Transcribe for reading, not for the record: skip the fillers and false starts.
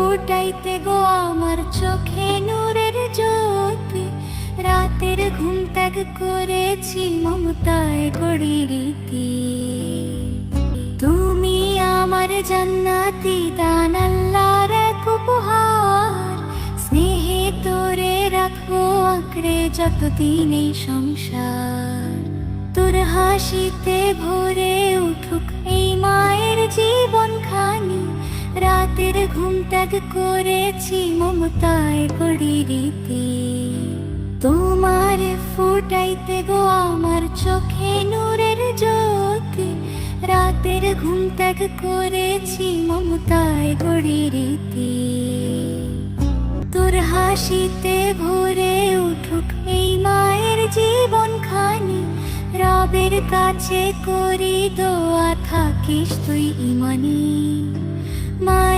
ফুটাইতে গো আমার চোখে নূরের জ্যোতি। রাতের ঘুম ত্যাগ করেছি মমতায় গড়ি রীতি। তুমি আমার জান্নাতি দান, আল্লাহর এক উপহার। স্নেহে তোরে রাখবো আঁকড়ে যতদিন এই সংসার। তোর হাসিতে ভরে উঠুক এই মায়ের জীবন খানি। রাতের ঘুম ত্যাগ করেছি মমতায় গড়ি রীতি। তোমার ফুটাইতে গো আমার চোখে নূরের জ্যোতি। রাতের ঘুম ত্যাগ করেছি মমতায় গড়ি রীতি। তোর হাসিতে ভরে উঠুক এই মায়ের জীবন খানি। রবের কাছে করি দোয়া থাকিস তুই ইমানি। মায়ের